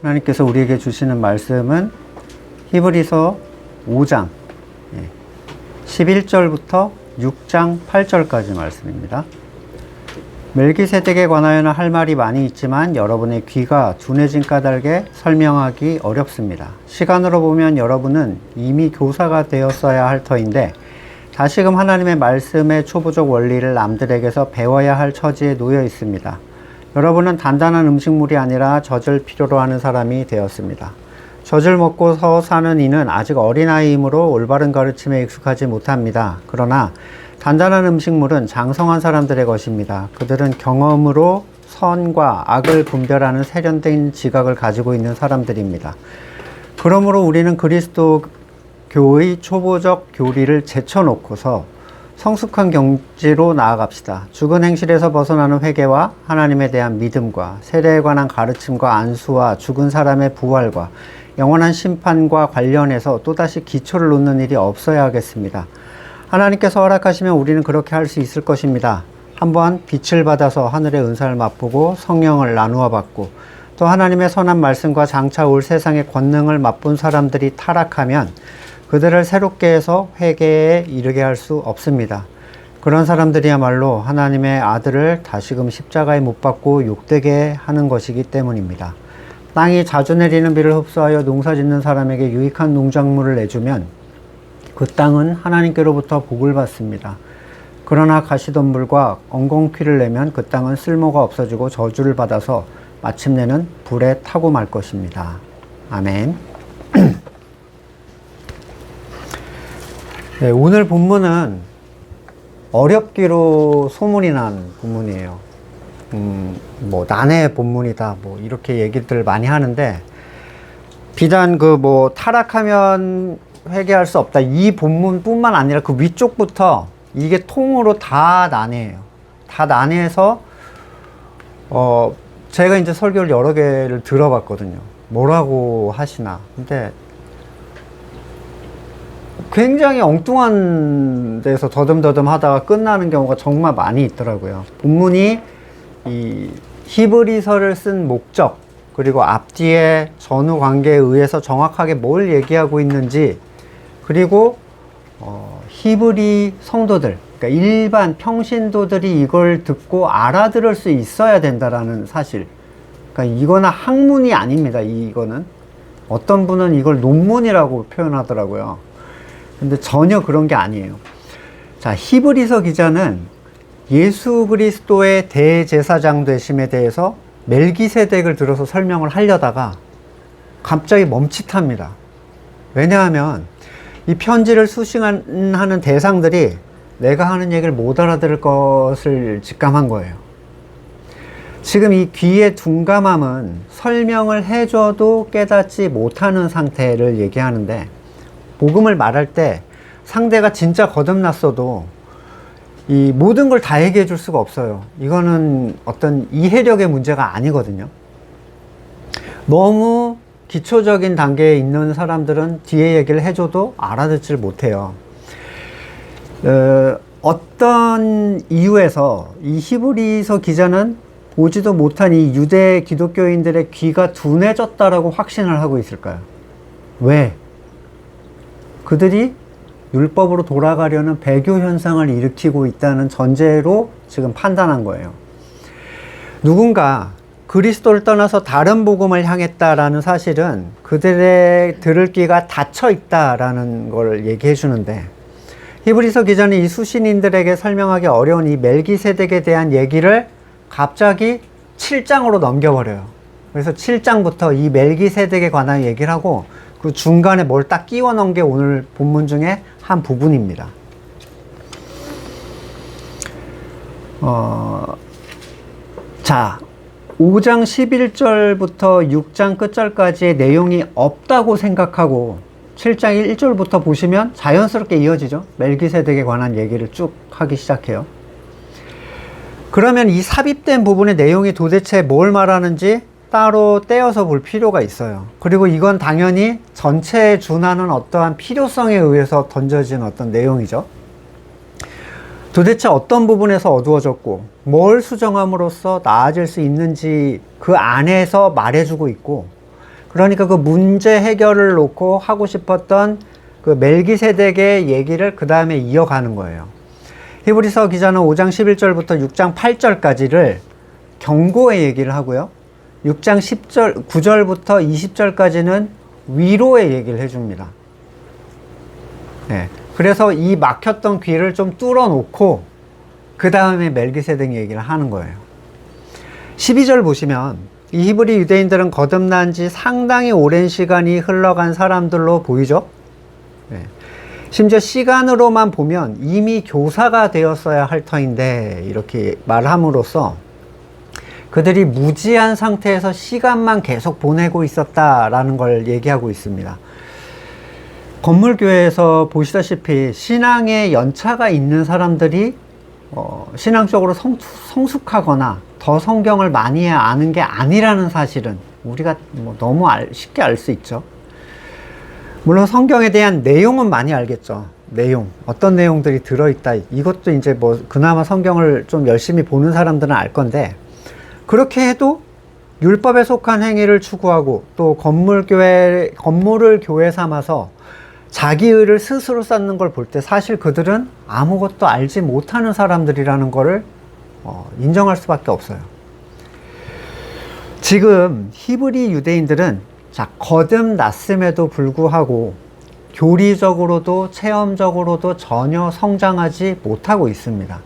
하나님께서 우리에게 주시는 말씀은 히브리서 5장 11절부터 6장 8절까지 말씀입니다. 멜기세덱에 관하여는 할 말이 많이 있지만 여러분의 귀가 둔해진 까닭에 설명하기 어렵습니다. 시간으로 보면 여러분은 이미 교사가 되었어야 할 터인데 다시금 하나님의 말씀의 초보적 원리를 남들에게서 배워야 할 처지에 놓여 있습니다. 여러분은 단단한 음식물이 아니라 젖을 필요로 하는 사람이 되었습니다. 젖을 먹고서 사는 이는 아직 어린아이이므로 올바른 가르침에 익숙하지 못합니다. 그러나 단단한 음식물은 장성한 사람들의 것입니다. 그들은 경험으로 선과 악을 분별하는 세련된 지각을 가지고 있는 사람들입니다. 그러므로 우리는 그리스도 교의 초보적 교리를 제쳐놓고서 성숙한 경지로 나아갑시다. 죽은 행실에서 벗어나는 회개와 하나님에 대한 믿음과 세례에 관한 가르침과 안수와 죽은 사람의 부활과 영원한 심판과 관련해서 또다시 기초를 놓는 일이 없어야 하겠습니다. 하나님께서 허락하시면 우리는 그렇게 할 수 있을 것입니다. 한번 빛을 받아서 하늘의 은사를 맛보고 성령을 나누어 받고 또 하나님의 선한 말씀과 장차 올 세상의 권능을 맛본 사람들이 타락하면 그들을 새롭게 해서 회개에 이르게 할 수 없습니다. 그런 사람들이야말로 하나님의 아들을 다시금 십자가에 못 박고 욕되게 하는 것이기 때문입니다. 땅이 자주 내리는 비를 흡수하여 농사 짓는 사람에게 유익한 농작물을 내주면 그 땅은 하나님께로부터 복을 받습니다. 그러나 가시덤불과 엉겅퀴를 내면 그 땅은 쓸모가 없어지고 저주를 받아서 마침내는 불에 타고 말 것입니다. 아멘. 네, 오늘 본문은 어렵기로 소문이 난 본문이에요. 뭐 난해 본문이다, 뭐 이렇게 얘기들 많이 하는데 비단 타락하면 회개할 수 없다, 이 본문뿐만 아니라 그 위쪽부터 이게 통으로 다 난해해요. 다 난해해서 제가 이제 설교를 여러 개를 들어봤거든요. 뭐라고 하시나. 근데 굉장히 엉뚱한 데서 더듬더듬 하다가 끝나는 경우가 정말 많이 있더라고요. 본문이 이 히브리서를 쓴 목적, 그리고 앞뒤의 전후 관계에 의해서 정확하게 뭘 얘기하고 있는지, 그리고 히브리 성도들, 그러니까 일반 평신도들이 이걸 듣고 알아들을 수 있어야 된다라는 사실. 그러니까 이거는 학문이 아닙니다. 이거는 어떤 분은 이걸 논문이라고 표현하더라고요. 근데 전혀 그런 게 아니에요. 자, 히브리서 기자는 예수 그리스도의 대제사장 되심에 대해서 멜기세덱을 들어서 설명을 하려다가 갑자기 멈칫합니다. 왜냐하면 이 편지를 수신하는 대상들이 내가 하는 얘기를 못 알아들을 것을 직감한 거예요. 지금 이 귀의 둔감함은 설명을 해줘도 깨닫지 못하는 상태를 얘기하는데, 복음을 말할 때 상대가 진짜 거듭났어도 이 모든 걸 다 얘기해 줄 수가 없어요. 이거는 어떤 이해력의 문제가 아니거든요. 너무 기초적인 단계에 있는 사람들은 뒤에 얘기를 해줘도 알아듣질 못해요. 어떤 이유에서 이 히브리서 기자는 보지도 못한 이 유대 기독교인들의 귀가 둔해졌다라고 확신을 하고 있을까요? 왜? 그들이 율법으로 돌아가려는 배교 현상을 일으키고 있다는 전제로 지금 판단한 거예요. 누군가 그리스도를 떠나서 다른 복음을 향했다라는 사실은 그들의 들을 귀가 닫혀 있다라는 걸 얘기해 주는데, 히브리서 기자는 이 수신인들에게 설명하기 어려운 이 멜기세덱에 대한 얘기를 갑자기 7장으로 넘겨버려요. 그래서 7장부터 이 멜기세덱에 관한 얘기를 하고 그 중간에 뭘 딱 끼워 넣은 게 오늘 본문 중에 한 부분입니다. 자, 5장 11절부터 6장 끝절까지의 내용이 없다고 생각하고 7장 1절부터 보시면 자연스럽게 이어지죠. 멜기세덱에 관한 얘기를 쭉 하기 시작해요. 그러면 이 삽입된 부분의 내용이 도대체 뭘 말하는지 따로 떼어서 볼 필요가 있어요. 그리고 이건 당연히 전체에 준하는 어떠한 필요성에 의해서 던져진 어떤 내용이죠. 도대체 어떤 부분에서 어두워졌고 뭘 수정함으로써 나아질 수 있는지 그 안에서 말해주고 있고, 그러니까 그 문제 해결을 놓고 하고 싶었던 그 멜기세덱의 얘기를 그 다음에 이어가는 거예요. 히브리서 기자는 5장 11절부터 6장 8절까지를 경고의 얘기를 하고요. 6장 10절, 9절부터 20절까지는 위로의 얘기를 해줍니다. 네. 그래서 이 막혔던 귀를 좀 뚫어 놓고 그 다음에 멜기세덱 얘기를 하는 거예요. 12절 보시면 이 히브리 유대인들은 거듭난 지 상당히 오랜 시간이 흘러간 사람들로 보이죠? 네. 심지어 시간으로만 보면 이미 교사가 되었어야 할 터인데 이렇게 말함으로써 그들이 무지한 상태에서 시간만 계속 보내고 있었다라는 걸 얘기하고 있습니다. 건물교회에서 보시다시피 신앙에 연차가 있는 사람들이 신앙적으로 성숙하거나 더 성경을 많이 아는 게 아니라는 사실은 우리가 너무 쉽게 알 수 있죠. 물론 성경에 대한 내용은 많이 알겠죠. 내용, 어떤 내용들이 들어있다. 이것도 이제 그나마 성경을 좀 열심히 보는 사람들은 알 건데, 그렇게 해도 율법에 속한 행위를 추구하고 또 건물을 교회 삼아서 자기 의를 스스로 쌓는 걸 볼 때 사실 그들은 아무것도 알지 못하는 사람들이라는 거를 인정할 수밖에 없어요. 지금 히브리 유대인들은 거듭났음에도 불구하고 교리적으로도 체험적으로도 전혀 성장하지 못하고 있습니다.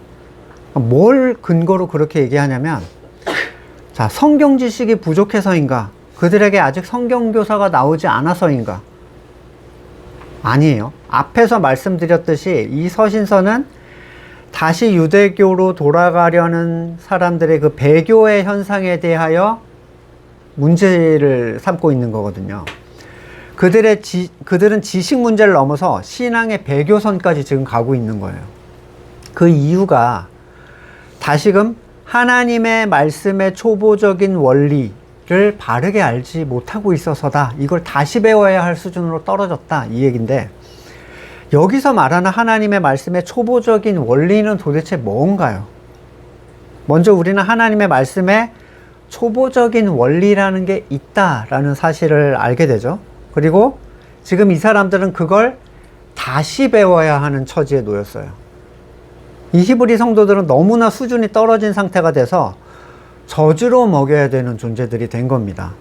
뭘 근거로 그렇게 얘기하냐면, 성경 지식이 부족해서인가? 그들에게 아직 성경 교사가 나오지 않아서인가? 아니에요. 앞에서 말씀드렸듯이 이 서신서는 다시 유대교로 돌아가려는 사람들의 그 배교의 현상에 대하여 문제를 삼고 있는 거거든요. 그들은 지식 문제를 넘어서 신앙의 배교선까지 지금 가고 있는 거예요. 그 이유가 다시금 하나님의 말씀의 초보적인 원리를 바르게 알지 못하고 있어서다. 이걸 다시 배워야 할 수준으로 떨어졌다. 이 얘기인데, 여기서 말하는 하나님의 말씀의 초보적인 원리는 도대체 뭔가요? 먼저 우리는 하나님의 말씀에 초보적인 원리라는 게 있다라는 사실을 알게 되죠. 그리고 지금 이 사람들은 그걸 다시 배워야 하는 처지에 놓였어요. 이 히브리 성도들은 너무나 수준이 떨어진 상태가 돼서 저주로 먹여야 되는 존재들이 된 겁니다.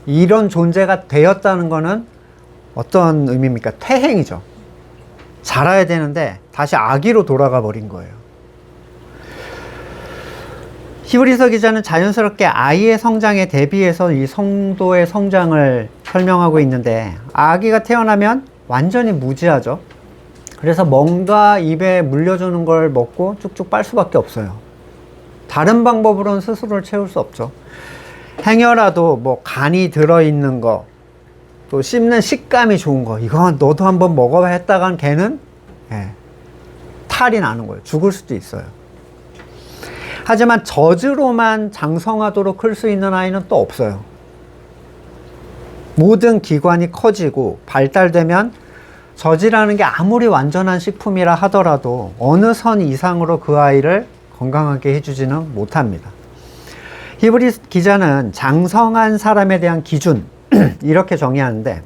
이런 존재가 되었다는 것은 어떤 의미입니까? 퇴행이죠. 자라야 되는데 다시 아기로 돌아가 버린 거예요. 히브리서 기자는 자연스럽게 아이의 성장에 대비해서 이 성도의 성장을 설명하고 있는데, 아기가 태어나면 완전히 무지하죠. 그래서 뭔가 입에 물려주는 걸 먹고 쭉쭉 빨 수밖에 없어요. 다른 방법으로는 스스로를 채울 수 없죠. 행여라도 간이 들어있는 거, 또 씹는 식감이 좋은 거, 이거 너도 한번 먹어봐 했다간 걔는 탈이 나는 거예요. 죽을 수도 있어요. 하지만 젖으로만 장성하도록 클 수 있는 아이는 또 없어요. 모든 기관이 커지고 발달되면 젖이라는 게 아무리 완전한 식품이라 하더라도 어느 선 이상으로 그 아이를 건강하게 해주지는 못합니다. 히브리 기자는 장성한 사람에 대한 기준 이렇게 정의하는데,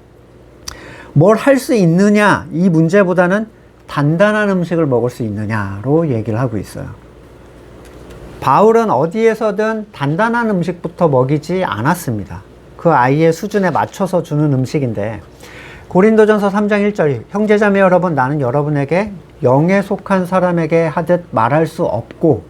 뭘 할 수 있느냐 이 문제보다는 단단한 음식을 먹을 수 있느냐로 얘기를 하고 있어요. 바울은 어디에서든 단단한 음식부터 먹이지 않았습니다. 그 아이의 수준에 맞춰서 주는 음식인데, 고린도전서 3장 1절, 형제자매 여러분, 나는 여러분에게 영에 속한 사람에게 하듯 말할 수 없고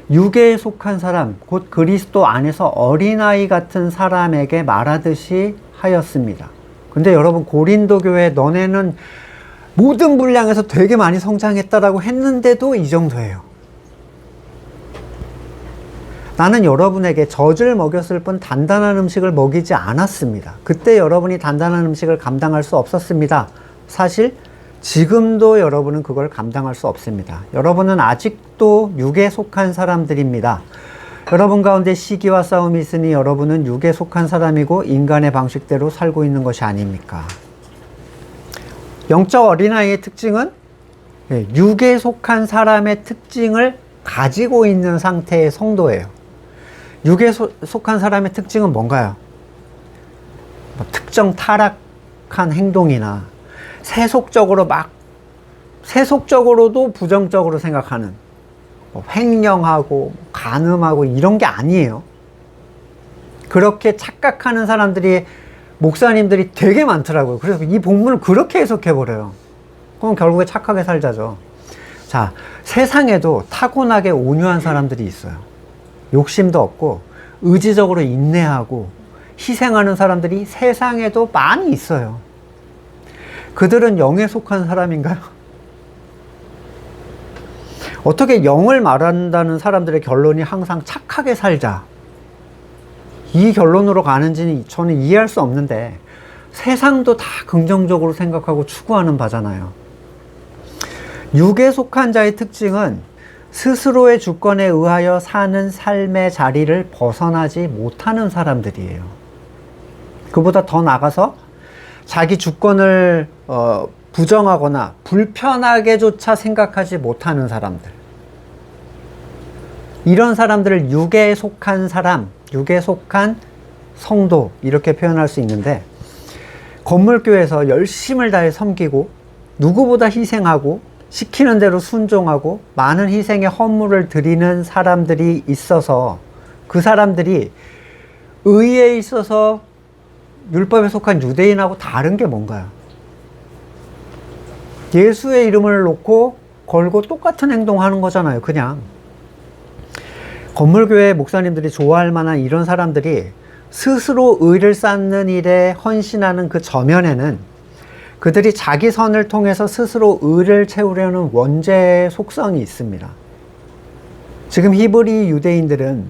육에 속한 사람, 곧 그리스도 안에서 어린아이 같은 사람에게 말하듯이 하였습니다. 근데 여러분, 고린도 교회 너네는 모든 분량에서 되게 많이 성장했다라고 했는데도 이 정도예요. 나는 여러분에게 젖을 먹였을 뿐 단단한 음식을 먹이지 않았습니다. 그때 여러분이 단단한 음식을 감당할 수 없었습니다. 사실 지금도 여러분은 그걸 감당할 수 없습니다. 여러분은 아직도 육에 속한 사람들입니다. 여러분 가운데 시기와 싸움이 있으니 여러분은 육에 속한 사람이고 인간의 방식대로 살고 있는 것이 아닙니까? 영적 어린아이의 특징은 육에 속한 사람의 특징을 가지고 있는 상태의 성도예요. 육에 속한 사람의 특징은 뭔가요? 육정 타락한 행동이나 세속적으로도 부정적으로 생각하는 횡령하고 간음하고 이런 게 아니에요. 그렇게 착각하는 사람들이 목사님들이 되게 많더라고요. 그래서 이 본문을 그렇게 해석해버려요. 그럼 결국에 착하게 살자죠. 자, 세상에도 타고나게 온유한 사람들이 있어요. 욕심도 없고 의지적으로 인내하고 희생하는 사람들이 세상에도 많이 있어요. 그들은 영에 속한 사람인가요? 어떻게 영을 말한다는 사람들의 결론이 항상 착하게 살자, 이 결론으로 가는지는 저는 이해할 수 없는데, 세상도 다 긍정적으로 생각하고 추구하는 바잖아요. 육에 속한 자의 특징은 스스로의 주권에 의하여 사는 삶의 자리를 벗어나지 못하는 사람들이에요. 그보다 더 나아가서 자기 주권을 부정하거나 불편하게조차 생각하지 못하는 사람들, 이런 사람들을 육에 속한 사람, 육에 속한 성도, 이렇게 표현할 수 있는데, 건물교회에서 열심을 다해 섬기고 누구보다 희생하고 시키는 대로 순종하고 많은 희생의 헌물을 드리는 사람들이 있어서, 그 사람들이 의에 있어서 율법에 속한 유대인하고 다른 게 뭔가요? 예수의 이름을 놓고 걸고 똑같은 행동하는 거잖아요. 그냥 건물교회 목사님들이 좋아할 만한 이런 사람들이 스스로 의를 쌓는 일에 헌신하는 그 저면에는 그들이 자기 선을 통해서 스스로 의를 채우려는 원죄의 속성이 있습니다. 지금 히브리 유대인들은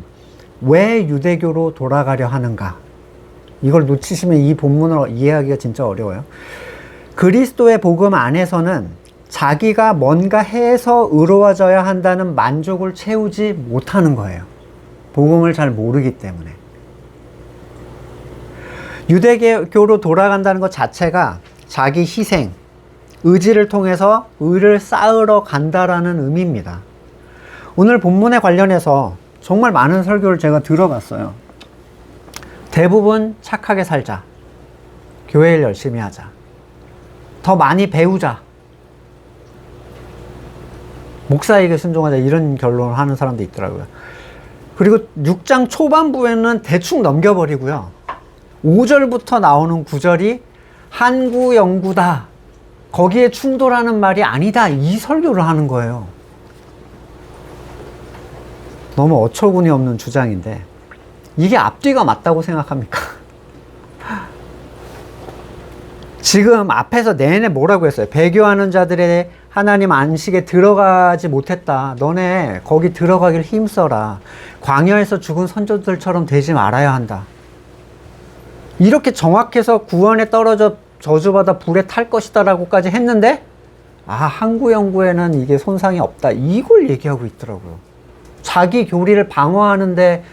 왜 유대교로 돌아가려 하는가? 이걸 놓치시면 이 본문을 이해하기가 진짜 어려워요. 그리스도의 복음 안에서는 자기가 뭔가 해서 의로워져야 한다는 만족을 채우지 못하는 거예요. 복음을 잘 모르기 때문에. 유대교로 돌아간다는 것 자체가 자기 희생, 의지를 통해서 의를 쌓으러 간다라는 의미입니다. 오늘 본문에 관련해서 정말 많은 설교를 제가 들어봤어요. 대부분 착하게 살자, 교회를 열심히 하자, 더 많이 배우자, 목사에게 순종하자, 이런 결론을 하는 사람도 있더라고요. 그리고 6장 초반부에는 대충 넘겨버리고요, 5절부터 나오는 구절이 한구영구다, 거기에 충돌하는 말이 아니다, 이 설교를 하는 거예요. 너무 어처구니 없는 주장인데 이게 앞뒤가 맞다고 생각합니까? 지금 앞에서 내내 뭐라고 했어요? 배교하는 자들의 하나님 안식에 들어가지 못했다, 너네 거기 들어가길 힘써라, 광야에서 죽은 선조들처럼 되지 말아야 한다, 이렇게 정확해서 구원에 떨어져 저주받아 불에 탈 것이다 라고까지 했는데, 한구영구에는 이게 손상이 없다, 이걸 얘기하고 있더라고요. 자기 교리를 방어하는데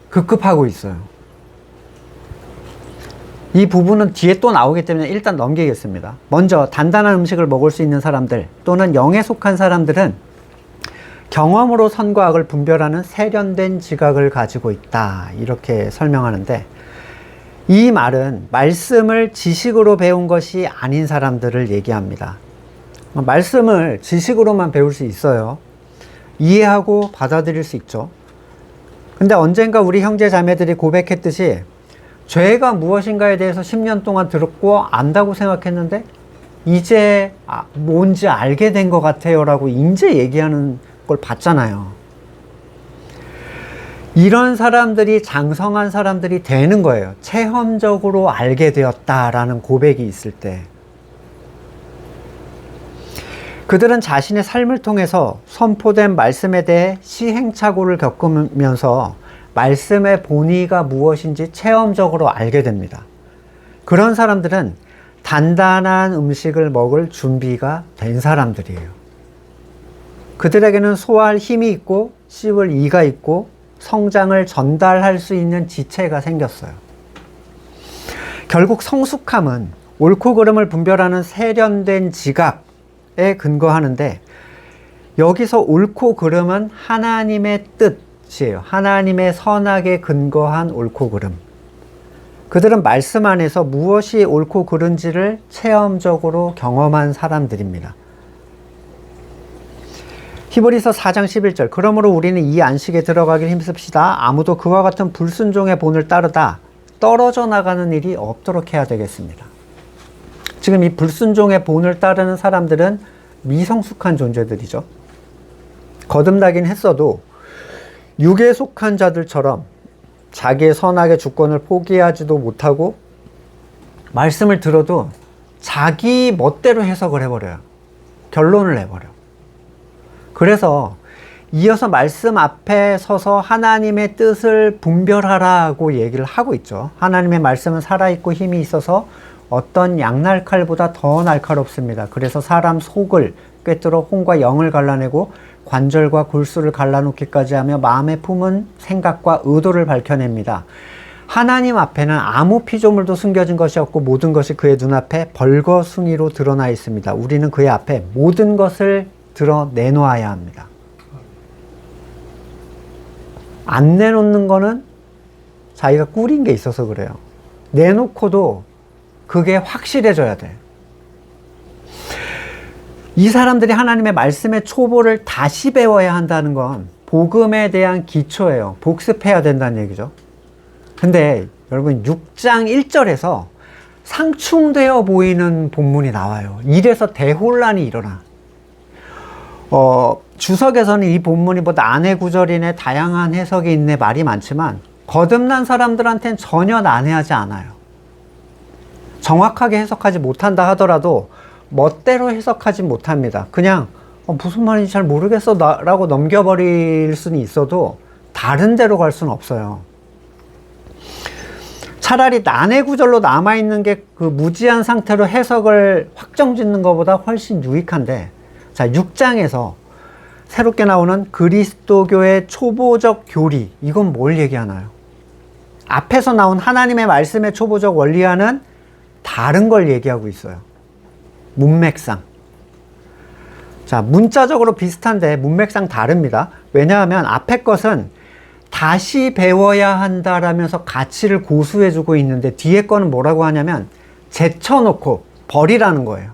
급급하고 있어요. 이 부분은 뒤에 또 나오기 때문에 일단 넘기겠습니다. 먼저 단단한 음식을 먹을 수 있는 사람들 또는 영에 속한 사람들은 경험으로 선과 악을 분별하는 세련된 지각을 가지고 있다, 이렇게 설명하는데, 이 말은 말씀을 지식으로 배운 것이 아닌 사람들을 얘기합니다. 말씀을 지식으로만 배울 수 있어요. 이해하고 받아들일 수 있죠. 근데 언젠가 우리 형제 자매들이 고백했듯이 죄가 무엇인가에 대해서 10년 동안 들었고 안다고 생각했는데 이제 뭔지 알게 된 것 같아요 라고 이제 얘기하는 걸 봤잖아요. 이런 사람들이 장성한 사람들이 되는 거예요. 체험적으로 알게 되었다라는 고백이 있을 때. 그들은 자신의 삶을 통해서 선포된 말씀에 대해 시행착오를 겪으면서 말씀의 본의가 무엇인지 체험적으로 알게 됩니다. 그런 사람들은 단단한 음식을 먹을 준비가 된 사람들이에요. 그들에게는 소화할 힘이 있고 씹을 이가 있고 성장을 전달할 수 있는 지체가 생겼어요. 결국 성숙함은 옳고 그름을 분별하는 세련된 지각에 근거하는데, 여기서 옳고 그름은 하나님의 뜻이에요. 하나님의 선악에 근거한 옳고 그름. 그들은 말씀 안에서 무엇이 옳고 그른지를 체험적으로 경험한 사람들입니다. 히브리서 4장 11절 그러므로 우리는 이 안식에 들어가길 힘씁시다. 아무도 그와 같은 불순종의 본을 따르다 떨어져 나가는 일이 없도록 해야 되겠습니다. 지금 이 불순종의 본을 따르는 사람들은 미성숙한 존재들이죠. 거듭나긴 했어도 육에 속한 자들처럼 자기의 선악의 주권을 포기하지도 못하고 말씀을 들어도 자기 멋대로 해석을 해버려요. 결론을 내버려. 그래서 이어서 말씀 앞에 서서 하나님의 뜻을 분별하라고 얘기를 하고 있죠. 하나님의 말씀은 살아있고 힘이 있어서 어떤 양날칼보다 더 날카롭습니다. 그래서 사람 속을 꿰뚫어 혼과 영을 갈라내고 관절과 골수를 갈라놓기까지 하며 마음에 품은 생각과 의도를 밝혀냅니다. 하나님 앞에는 아무 피조물도 숨겨진 것이 없고 모든 것이 그의 눈앞에 벌거숭이로 드러나 있습니다. 우리는 그의 앞에 모든 것을 드러내놓아야 합니다. 안 내놓는 거는 자기가 꾸린 게 있어서 그래요. 내놓고도 그게 확실해져야 돼. 이 사람들이 하나님의 말씀의 초보를 다시 배워야 한다는 건 복음에 대한 기초예요. 복습해야 된다는 얘기죠. 근데 여러분 6장 1절에서 상충되어 보이는 본문이 나와요. 이래서 대혼란이 일어나. 주석에서는 이 본문이 뭐 난해 구절이네 다양한 해석이 있네 말이 많지만 거듭난 사람들한테는 전혀 난해하지 않아요. 정확하게 해석하지 못한다 하더라도 멋대로 해석하지 못합니다. 그냥 무슨 말인지 잘 모르겠어 라고 넘겨버릴 수는 있어도 다른 데로 갈 수는 없어요. 차라리 난해 구절로 남아있는 게 그 무지한 상태로 해석을 확정짓는 것보다 훨씬 유익한데, 자 6장에서 새롭게 나오는 그리스도교의 초보적 교리, 이건 뭘 얘기하나요? 앞에서 나온 하나님의 말씀의 초보적 원리와는 다른 걸 얘기하고 있어요. 문맥상. 자, 문자적으로 비슷한데 문맥상 다릅니다. 왜냐하면 앞에 것은 다시 배워야 한다라면서 가치를 고수해주고 있는데 뒤에 거는 뭐라고 하냐면 제쳐놓고 버리라는 거예요.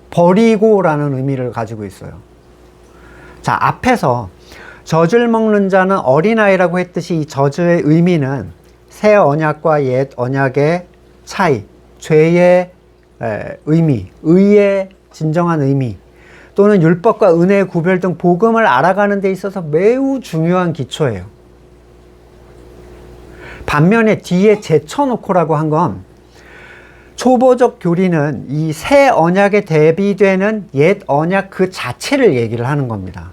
버리고라는 의미를 가지고 있어요. 자, 앞에서 젖을 먹는 자는 어린아이라고 했듯이 이 젖의 의미는 새 언약과 옛 언약의 차이, 죄의 의미, 의의 진정한 의미, 또는 율법과 은혜의 구별 등 복음을 알아가는 데 있어서 매우 중요한 기초예요. 반면에 뒤에 제쳐놓고라고 한 건 초보적 교리는 이 새 언약에 대비되는 옛 언약 그 자체를 얘기를 하는 겁니다.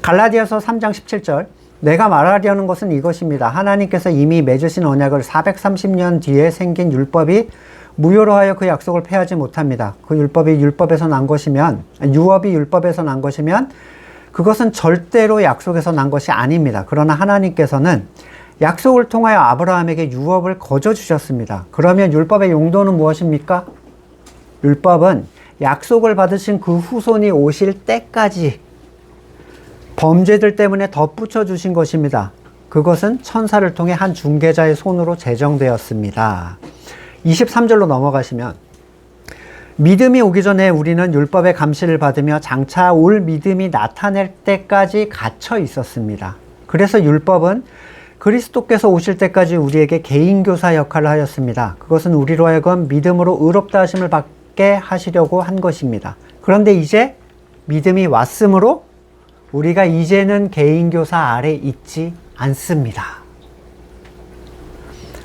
갈라디아서 3장 17절 내가 말하려는 것은 이것입니다. 하나님께서 이미 맺으신 언약을 430년 뒤에 생긴 율법이 무효로 하여 그 약속을 폐하지 못합니다. 그 율법이 율법에서 난 것이면, 유업이 율법에서 난 것이면 그것은 절대로 약속에서 난 것이 아닙니다. 그러나 하나님께서는 약속을 통하여 아브라함에게 유업을 거저 주셨습니다. 그러면 율법의 용도는 무엇입니까? 율법은 약속을 받으신 그 후손이 오실 때까지 범죄들 때문에 덧붙여 주신 것입니다. 그것은 천사를 통해 한 중개자의 손으로 제정되었습니다. 23절로 넘어가시면 믿음이 오기 전에 우리는 율법의 감시를 받으며 장차 올 믿음이 나타날 때까지 갇혀 있었습니다. 그래서 율법은 그리스도께서 오실 때까지 우리에게 개인교사 역할을 하였습니다. 그것은 우리로 하여금 믿음으로 의롭다 하심을 받게 하시려고 한 것입니다. 그런데 이제 믿음이 왔으므로 우리가 이제는 개인교사 아래 있지 않습니다.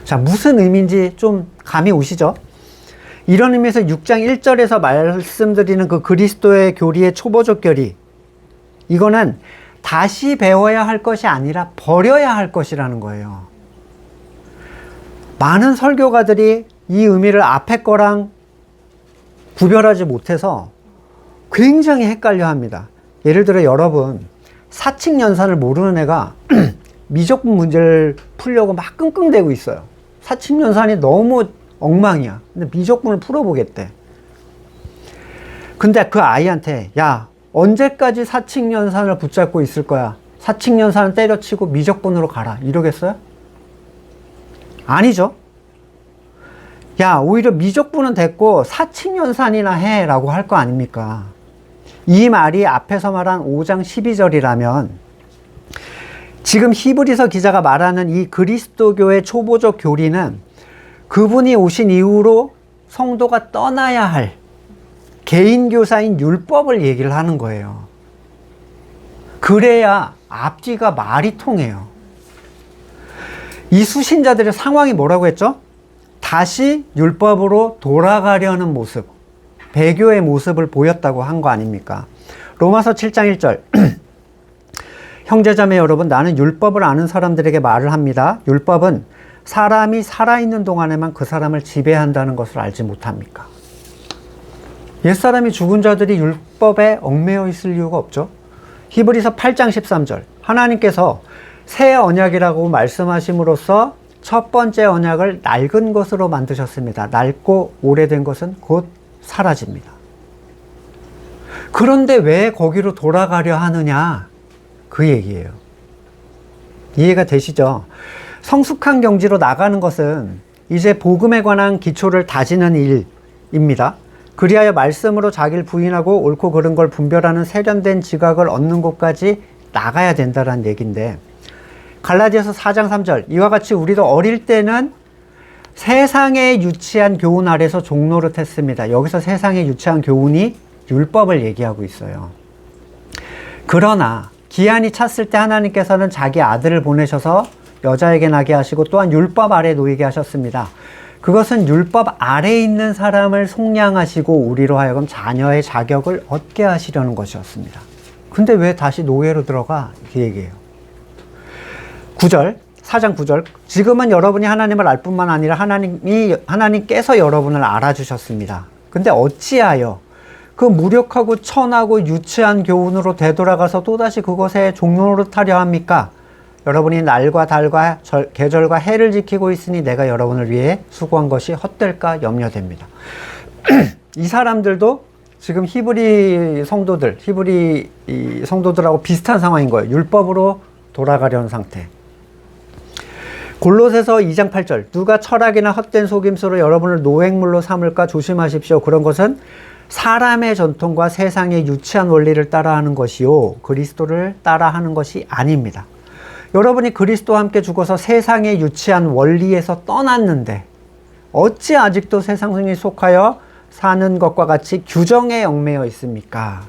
자, 무슨 의미인지 좀 감이 오시죠? 이런 의미에서 6장 1절에서 말씀드리는 그 그리스도의 교리의 초보적 교리, 이거는 다시 배워야 할 것이 아니라 버려야 할 것이라는 거예요. 많은 설교가들이 이 의미를 앞에 거랑 구별하지 못해서 굉장히 헷갈려 합니다. 예를 들어 여러분, 사칙연산을 모르는 애가 미적분 문제를 풀려고 막 끙끙대고 있어요. 사칙연산이 너무 엉망이야. 근데 미적분을 풀어보겠대. 근데 그 아이한테 야, 언제까지 사칙연산을 붙잡고 있을 거야? 사칙연산을 때려치고 미적분으로 가라. 이러겠어요? 아니죠. 야, 오히려 미족부는 됐고 사칙연산이나 해 라고 할 거 아닙니까? 이 말이 앞에서 말한 5장 12절이라면 지금 히브리서 기자가 말하는 이 그리스도교의 초보적 교리는 그분이 오신 이후로 성도가 떠나야 할 개인교사인 율법을 얘기를 하는 거예요. 그래야 앞뒤가 말이 통해요. 이 수신자들의 상황이 뭐라고 했죠? 다시 율법으로 돌아가려는 모습, 배교의 모습을 보였다고 한 거 아닙니까? 로마서 7장 1절 형제자매 여러분, 나는 율법을 아는 사람들에게 말을 합니다. 율법은 사람이 살아있는 동안에만 그 사람을 지배한다는 것을 알지 못합니까? 옛사람이 죽은 자들이 율법에 얽매여 있을 이유가 없죠. 히브리서 8장 13절 하나님께서 새 언약이라고 말씀하심으로써 첫 번째 언약을 낡은 것으로 만드셨습니다. 낡고 오래된 것은 곧 사라집니다. 그런데 왜 거기로 돌아가려 하느냐? 그 얘기예요. 이해가 되시죠? 성숙한 경지로 나가는 것은 이제 복음에 관한 기초를 다지는 일입니다. 그리하여 말씀으로 자기를 부인하고 옳고 그른 걸 분별하는 세련된 지각을 얻는 곳까지 나가야 된다는 얘기인데, 갈라디아서 4장 3절 이와 같이 우리도 어릴 때는 세상에 유치한 교훈 아래서 종노릇했습니다. 여기서 세상에 유치한 교훈이 율법을 얘기하고 있어요. 그러나 기한이 찼을 때 하나님께서는 자기 아들을 보내셔서 여자에게 나게 하시고 또한 율법 아래 놓이게 하셨습니다. 그것은 율법 아래에 있는 사람을 속량하시고 우리로 하여금 자녀의 자격을 얻게 하시려는 것이었습니다. 근데 왜 다시 노예로 들어가? 그 얘기예요. 9절, 4장 9절 지금은 여러분이 하나님을 알 뿐만 아니라 하나님께서 여러분을 알아주셨습니다. 근데 어찌하여 그 무력하고 천하고 유치한 교훈으로 되돌아가서 또다시 그것에 종노릇하려 합니까? 여러분이 날과 달과 계절과 해를 지키고 있으니 내가 여러분을 위해 수고한 것이 헛될까 염려됩니다. 이 사람들도 지금 히브리 성도들하고 비슷한 상황인 거예요. 율법으로 돌아가려는 상태. 골로새서 2장 8절 누가 철학이나 헛된 속임수로 여러분을 노획물로 삼을까 조심하십시오. 그런 것은 사람의 전통과 세상의 유치한 원리를 따라하는 것이요 그리스도를 따라하는 것이 아닙니다. 여러분이 그리스도와 함께 죽어서 세상의 유치한 원리에서 떠났는데 어찌 아직도 세상에 속하여 사는 것과 같이 규정에 얽매여 있습니까?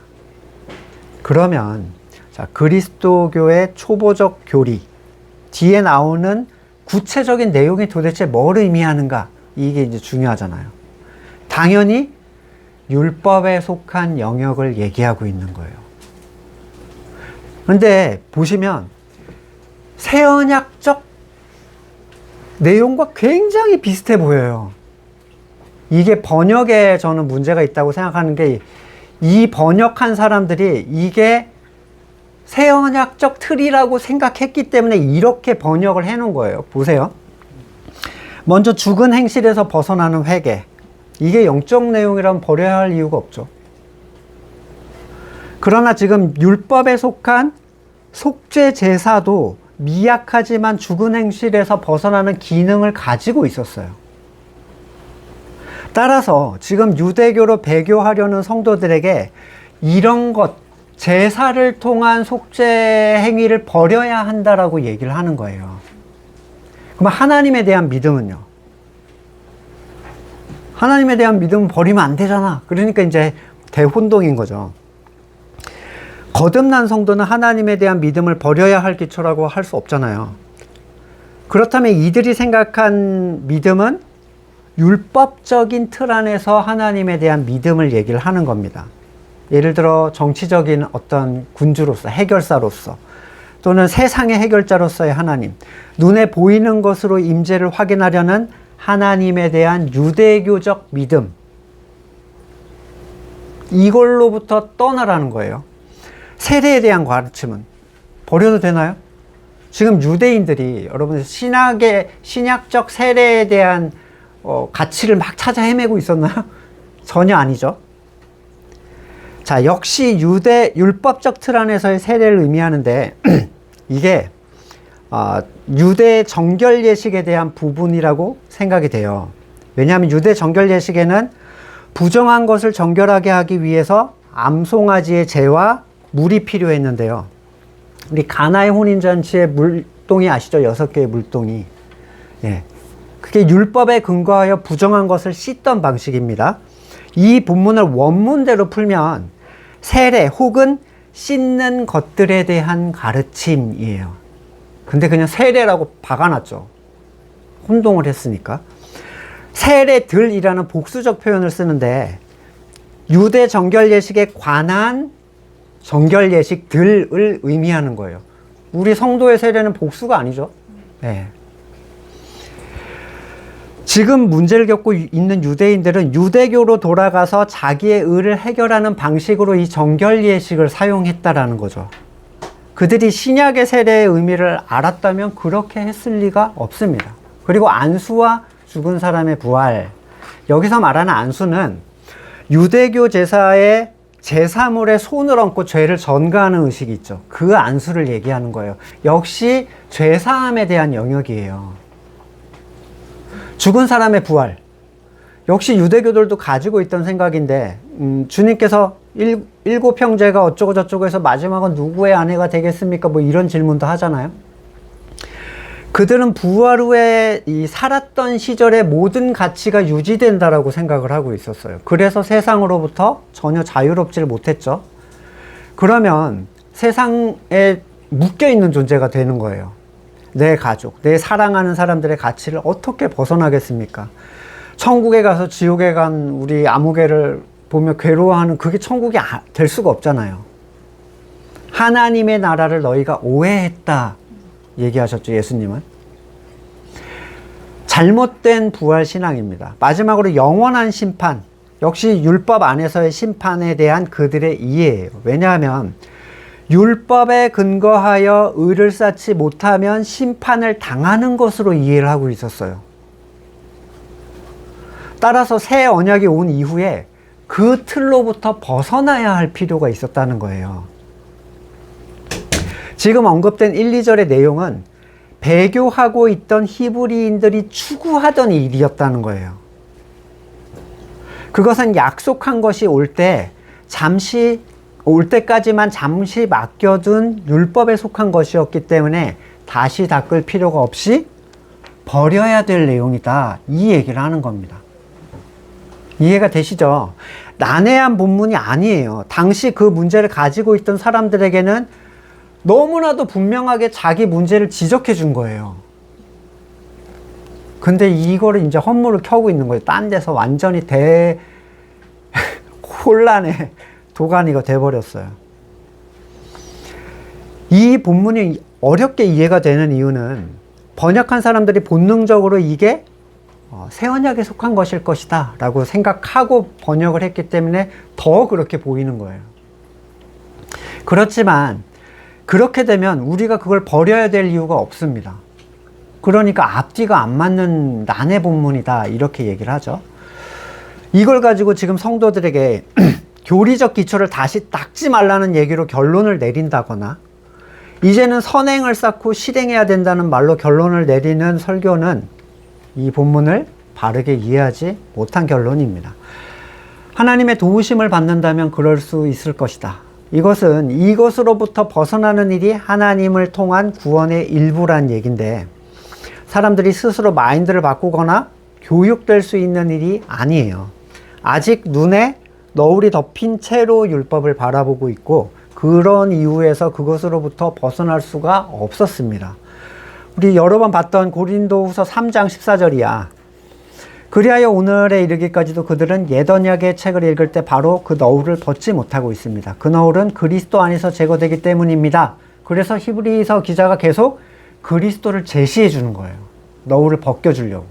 그러면 자, 그리스도교의 초보적 교리 뒤에 나오는 구체적인 내용이 도대체 뭘 의미하는가? 이게 이제 중요하잖아요. 당연히 율법에 속한 영역을 얘기하고 있는 거예요. 그런데 보시면 새언약적 내용과 굉장히 비슷해 보여요. 이게 번역에 저는 문제가 있다고 생각하는 게, 이 번역한 사람들이 이게 새언약적 틀이라고 생각했기 때문에 이렇게 번역을 해놓은 거예요. 보세요. 먼저 죽은 행실에서 벗어나는 회개. 이게 영적 내용이라면 버려야 할 이유가 없죠. 그러나 지금 율법에 속한 속죄 제사도 미약하지만 죽은 행실에서 벗어나는 기능을 가지고 있었어요. 따라서 지금 유대교로 배교하려는 성도들에게 이런 것, 제사를 통한 속죄 행위를 버려야 한다라고 얘기를 하는 거예요. 그럼 하나님에 대한 믿음은요? 하나님에 대한 믿음은 버리면 안 되잖아. 그러니까 이제 대혼동인 거죠. 거듭난 성도는 하나님에 대한 믿음을 버려야 할 기초라고 할 수 없잖아요. 그렇다면 이들이 생각한 믿음은 율법적인 틀 안에서 하나님에 대한 믿음을 얘기를 하는 겁니다. 예를 들어 정치적인 어떤 군주로서, 해결사로서, 또는 세상의 해결자로서의 하나님, 눈에 보이는 것으로 임재를 확인하려는 하나님에 대한 유대교적 믿음, 이걸로부터 떠나라는 거예요. 세례에 대한 가르침은 버려도 되나요? 지금 유대인들이 여러분 신약적 세례에 대한 가치를 막 찾아 헤매고 있었나요? 전혀 아니죠. 자, 역시 율법적 틀 안에서의 세례를 의미하는데 이게 유대 정결 예식에 대한 부분이라고 생각이 돼요. 왜냐하면 유대 정결 예식에는 부정한 것을 정결하게 하기 위해서 암송아지의 재와 물이 필요했는데요. 우리 가나의 혼인잔치의 물동이 아시죠? 6개의 물동이. 예. 그게 율법에 근거하여 부정한 것을 씻던 방식입니다. 이 본문을 원문대로 풀면 세례 혹은 씻는 것들에 대한 가르침이에요. 근데 그냥 세례라고 박아놨죠. 혼동을 했으니까. 세례들이라는 복수적 표현을 쓰는데 유대 정결 예식에 관한 정결 예식들을 의미하는 거예요. 우리 성도의 세례는 복수가 아니죠. 네. 지금 문제를 겪고 있는 유대인들은 유대교로 돌아가서 자기의 의를 해결하는 방식으로 이 정결 예식을 사용했다라는 거죠. 그들이 신약의 세례의 의미를 알았다면 그렇게 했을 리가 없습니다. 그리고 안수와 죽은 사람의 부활, 여기서 말하는 안수는 유대교 제사의 제사물에 손을 얹고 죄를 전가하는 의식이 있죠. 그 안수를 얘기하는 거예요. 역시 죄사함에 대한 영역이에요. 죽은 사람의 부활, 역시 유대교들도 가지고 있던 생각인데 주님께서 일곱 형제가 어쩌고 저쩌고 해서 마지막은 누구의 아내가 되겠습니까? 뭐 이런 질문도 하잖아요. 그들은 부활 후에 이 살았던 시절의 모든 가치가 유지된다라고 생각을 하고 있었어요. 그래서 세상으로부터 전혀 자유롭지를 못했죠. 그러면 세상에 묶여있는 존재가 되는 거예요. 내 가족, 내 사랑하는 사람들의 가치를 어떻게 벗어나겠습니까? 천국에 가서 지옥에 간 우리 아무개를 보며 괴로워하는 그게 천국이 될 수가 없잖아요. 하나님의 나라를 너희가 오해했다 얘기하셨죠, 예수님은. 잘못된 부활신앙입니다. 마지막으로 영원한 심판, 역시 율법 안에서의 심판에 대한 그들의 이해예요. 왜냐하면 율법에 근거하여 의를 쌓지 못하면 심판을 당하는 것으로 이해를 하고 있었어요. 따라서 새 언약이 온 이후에 그 틀로부터 벗어나야 할 필요가 있었다는 거예요. 지금 언급된 1, 2절의 내용은 배교하고 있던 히브리인들이 추구하던 일이었다는 거예요. 그것은 약속한 것이 올 때까지만 잠시 맡겨둔 율법에 속한 것이었기 때문에 다시 닦을 필요가 없이 버려야 될 내용이다. 이 얘기를 하는 겁니다. 이해가 되시죠? 난해한 본문이 아니에요. 당시 그 문제를 가지고 있던 사람들에게는 너무나도 분명하게 자기 문제를 지적해 준 거예요. 근데 이거를 이제 헌물을 켜고 있는 거예요. 딴 데서 완전히 혼란의 도가니가 돼버렸어요. 이 본문이 어렵게 이해가 되는 이유는 번역한 사람들이 본능적으로 이게 새 언약에 속한 것일 것이다 라고 생각하고 번역을 했기 때문에 더 그렇게 보이는 거예요. 그렇지만 그렇게 되면 우리가 그걸 버려야 될 이유가 없습니다. 그러니까 앞뒤가 안 맞는 난해 본문이다 이렇게 얘기를 하죠. 이걸 가지고 지금 성도들에게 교리적 기초를 다시 닦지 말라는 얘기로 결론을 내린다거나 이제는 선행을 쌓고 실행해야 된다는 말로 결론을 내리는 설교는 이 본문을 바르게 이해하지 못한 결론입니다. 하나님의 도우심을 받는다면 그럴 수 있을 것이다. 이것은 이것으로부터 벗어나는 일이 하나님을 통한 구원의 일부란 얘기인데 사람들이 스스로 마인드를 바꾸거나 교육될 수 있는 일이 아니에요. 아직 눈에 너울이 덮인 채로 율법을 바라보고 있고 그런 이유에서 그것으로부터 벗어날 수가 없었습니다. 우리 여러 번 봤던 고린도후서 3장 14절이야. 그리하여 오늘에 이르기까지도 그들은 옛 언약의 책을 읽을 때 바로 그 너울을 벗지 못하고 있습니다. 그 너울은 그리스도 안에서 제거되기 때문입니다. 그래서 히브리서 기자가 계속 그리스도를 제시해 주는 거예요. 너울을 벗겨주려고.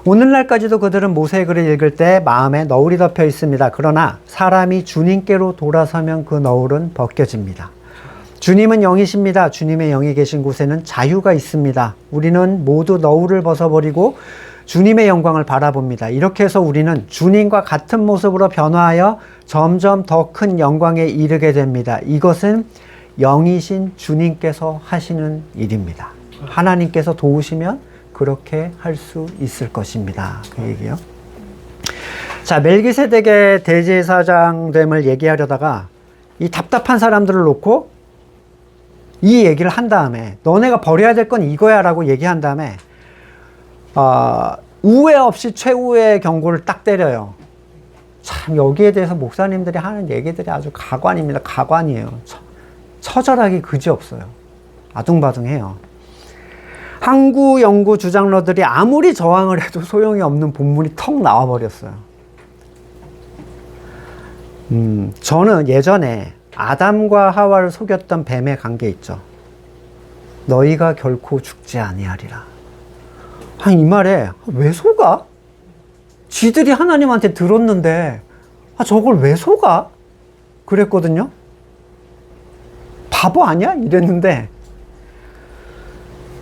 오늘날까지도 그들은 모세의 글을 읽을 때 마음에 너울이 덮여 있습니다. 그러나 사람이 주님께로 돌아서면 그 너울은 벗겨집니다. 주님은 영이십니다. 주님의 영이 계신 곳에는 자유가 있습니다. 우리는 모두 너울을 벗어버리고 주님의 영광을 바라봅니다. 이렇게 해서 우리는 주님과 같은 모습으로 변화하여 점점 더 큰 영광에 이르게 됩니다. 이것은 영이신 주님께서 하시는 일입니다. 하나님께서 도우시면 그렇게 할 수 있을 것입니다. 그 얘기요. 자, 멜기세덱의 대제사장됨을 얘기하려다가 이 답답한 사람들을 놓고 이 얘기를 한 다음에 너네가 버려야 될 건 이거야 라고 얘기한 다음에 우회 없이 최후의 경고를 딱 때려요. 참 여기에 대해서 목사님들이 하는 얘기들이 아주 가관입니다. 가관이에요. 처절하기 그지없어요. 아둥바둥해요. 항구 영구 주장러들이 아무리 저항을 해도 소용이 없는 본문이 턱 나와버렸어요. 저는 예전에 아담과 하와를 속였던 뱀의 관계 있죠. 너희가 결코 죽지 아니하리라. 아니, 이 말에 왜 속아? 지들이 하나님한테 들었는데 저걸 왜 속아? 그랬거든요. 바보 아니야? 이랬는데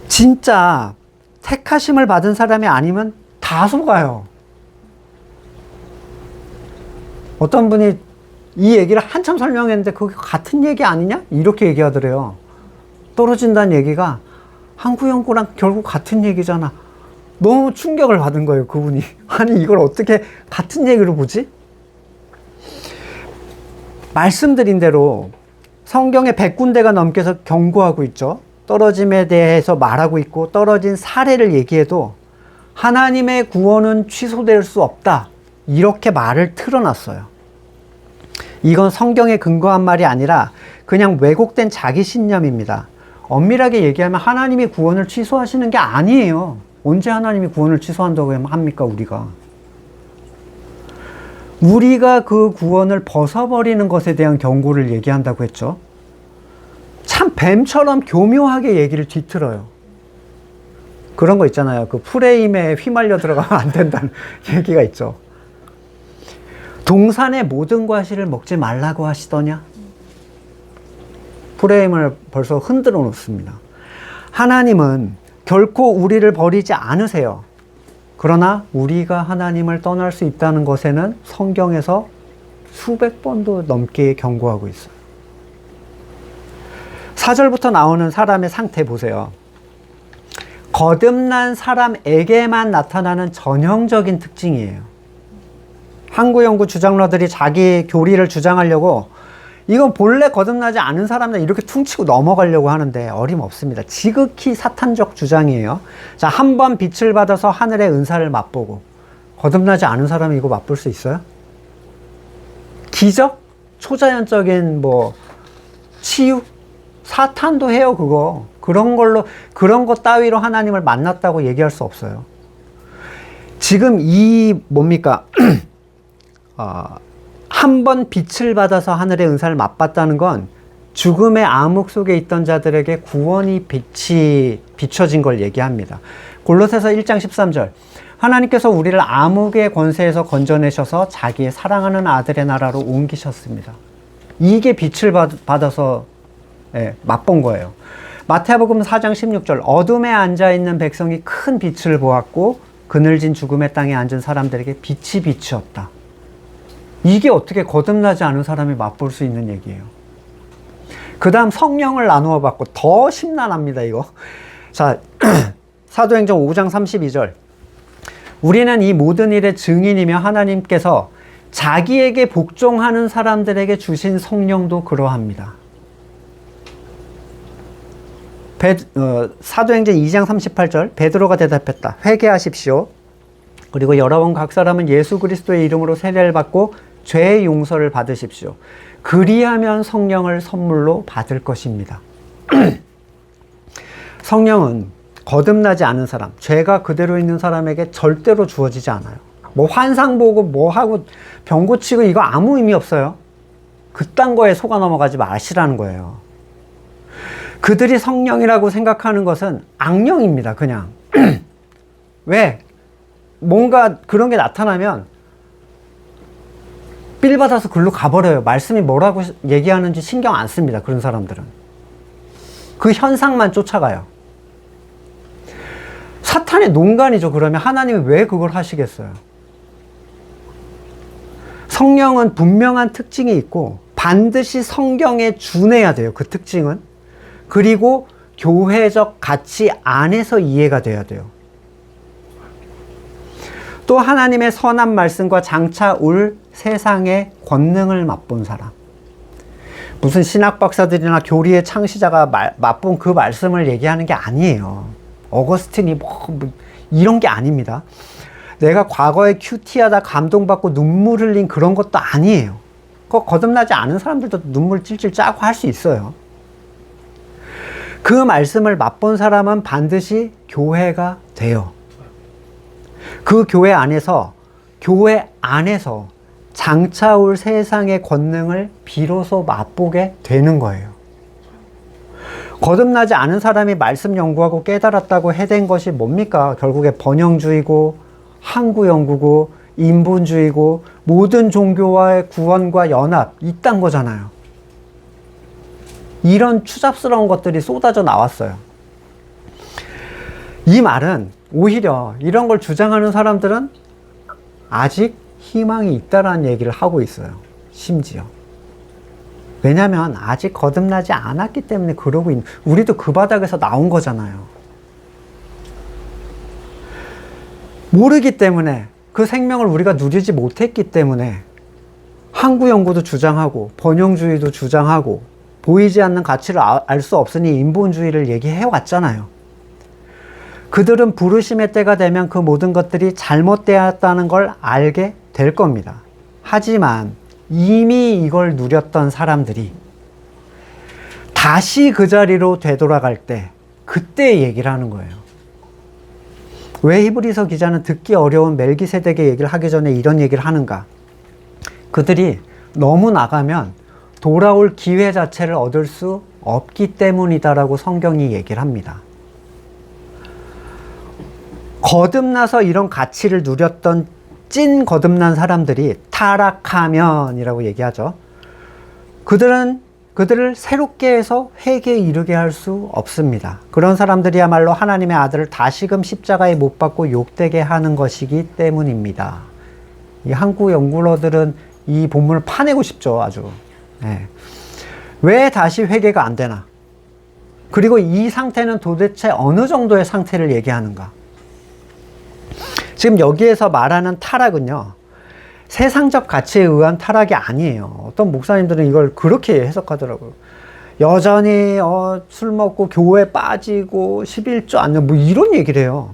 진짜 택하심을 받은 사람이 아니면 다 속아요. 어떤 분이 이 얘기를 한참 설명했는데 그게 같은 얘기 아니냐? 이렇게 얘기하더래요. 떨어진다는 얘기가 항구연구랑 결국 같은 얘기잖아. 너무 충격을 받은 거예요, 그분이. 아니, 이걸 어떻게 같은 얘기로 보지? 말씀드린 대로 성경에 100군데가 넘게서 경고하고 있죠. 떨어짐에 대해서 말하고 있고 떨어진 사례를 얘기해도 하나님의 구원은 취소될 수 없다. 이렇게 말을 틀어놨어요. 이건 성경에 근거한 말이 아니라 그냥 왜곡된 자기 신념입니다. 엄밀하게 얘기하면 하나님이 구원을 취소하시는 게 아니에요. 언제 하나님이 구원을 취소한다고 합니까, 우리가? 우리가 그 구원을 벗어버리는 것에 대한 경고를 얘기한다고 했죠. 참 뱀처럼 교묘하게 얘기를 뒤틀어요. 그런 거 있잖아요. 그 프레임에 휘말려 들어가면 안 된다는 얘기가 있죠. 동산의 모든 과실을 먹지 말라고 하시더냐? 프레임을 벌써 흔들어 놓습니다. 하나님은 결코 우리를 버리지 않으세요. 그러나 우리가 하나님을 떠날 수 있다는 것에는 성경에서 수백 번도 넘게 경고하고 있어요. 4절부터 나오는 사람의 상태 보세요. 거듭난 사람에게만 나타나는 전형적인 특징이에요. 항구연구 주장러들이 자기 교리를 주장하려고 이건 본래 거듭나지 않은 사람들 이렇게 퉁치고 넘어가려고 하는데 어림없습니다. 지극히 사탄적 주장이에요. 자, 한 번 빛을 받아서 하늘의 은사를 맛보고 거듭나지 않은 사람이 이거 맛볼 수 있어요? 기적? 초자연적인 치유? 사탄도 해요, 그거. 그런 것 따위로 하나님을 만났다고 얘기할 수 없어요. 지금 한 번 빛을 받아서 하늘의 은사를 맛봤다는 건 죽음의 암흑 속에 있던 자들에게 구원이 비춰진 걸 얘기합니다. 골로새서 1장 13절. 하나님께서 우리를 암흑의 권세에서 건져내셔서 자기의 사랑하는 아들의 나라로 옮기셨습니다. 이게 빛을 받아서 맛본 거예요. 마태복음 4장 16절. 어둠에 앉아있는 백성이 큰 빛을 보았고 그늘진 죽음의 땅에 앉은 사람들에게 빛이 비추었다. 이게 어떻게 거듭나지 않은 사람이 맛볼 수 있는 얘기예요. 그 다음 성령을 나누어 받고 더 심란합니다, 이거. 자, 사도행전 5장 32절. 우리는 이 모든 일의 증인이며 하나님께서 자기에게 복종하는 사람들에게 주신 성령도 그러합니다. 사도행전 2장 38절. 베드로가 대답했다. 회개하십시오. 그리고 여러분 각 사람은 예수 그리스도의 이름으로 세례를 받고 죄의 용서를 받으십시오. 그리하면 성령을 선물로 받을 것입니다. 성령은 거듭나지 않은 사람, 죄가 그대로 있는 사람에게 절대로 주어지지 않아요. 환상 보고 하고 병 고치고 이거 아무 의미 없어요. 그딴 거에 속아 넘어가지 마시라는 거예요. 그들이 성령이라고 생각하는 것은 악령입니다, 그냥. 왜? 뭔가 그런 게 나타나면 삘 받아서 글로 가버려요. 말씀이 뭐라고 얘기하는지 신경 안 씁니다, 그런 사람들은. 그 현상만 쫓아가요. 사탄의 농간이죠. 그러면 하나님이 왜 그걸 하시겠어요? 성령은 분명한 특징이 있고 반드시 성경에 준해야 돼요. 그 특징은. 그리고 교회적 가치 안에서 이해가 돼야 돼요. 또 하나님의 선한 말씀과 장차 올 세상의 권능을 맛본 사람. 무슨 신학 박사들이나 교리의 창시자가 맛본 그 말씀을 얘기하는 게 아니에요. 어거스틴이 뭐 이런 게 아닙니다. 내가 과거에 큐티하다 감동받고 눈물 흘린 그런 것도 아니에요. 그거 거듭나지 않은 사람들도 눈물 찔찔 짜고 할 수 있어요. 그 말씀을 맛본 사람은 반드시 교회가 돼요. 그 교회 안에서 장차 올 세상의 권능을 비로소 맛보게 되는 거예요. 거듭나지 않은 사람이 말씀 연구하고 깨달았다고 해댄 것이 뭡니까? 결국에 번영주의고 항구연구고 인본주의고 모든 종교와의 구원과 연합 이딴 거잖아요. 이런 추잡스러운 것들이 쏟아져 나왔어요. 이 말은 오히려 이런 걸 주장하는 사람들은 아직 희망이 있다라는 얘기를 하고 있어요. 심지어. 왜냐하면 아직 거듭나지 않았기 때문에 그러고 있는, 우리도 그 바닥에서 나온 거잖아요. 모르기 때문에, 그 생명을 우리가 누리지 못했기 때문에 항구연구도 주장하고 번영주의도 주장하고 보이지 않는 가치를 알 수 없으니 인본주의를 얘기해 왔잖아요. 그들은 부르심의 때가 되면 그 모든 것들이 잘못되었다는 걸 알게 될 겁니다. 하지만 이미 이걸 누렸던 사람들이 다시 그 자리로 되돌아갈 때 그때 얘기를 하는 거예요. 왜 히브리서 기자는 듣기 어려운 멜기세덱의 얘기를 하기 전에 이런 얘기를 하는가? 그들이 너무 나가면 돌아올 기회 자체를 얻을 수 없기 때문이다라고 성경이 얘기를 합니다. 거듭나서 이런 가치를 누렸던 찐 거듭난 사람들이 타락하면이라고 얘기하죠. 그들을 새롭게 해서 회개에 이르게 할 수 없습니다. 그런 사람들이야말로 하나님의 아들을 다시금 십자가에 못 박고 욕되게 하는 것이기 때문입니다. 이 한국 연구러들은 이 본문을 파내고 싶죠, 아주. 네. 왜 다시 회개가 안 되나? 그리고 이 상태는 도대체 어느 정도의 상태를 얘기하는가? 지금 여기에서 말하는 타락은요, 세상적 가치에 의한 타락이 아니에요. 어떤 목사님들은 이걸 그렇게 해석하더라고요. 여전히 술 먹고 교회 빠지고 11조 안 내고 뭐 이런 얘기를 해요.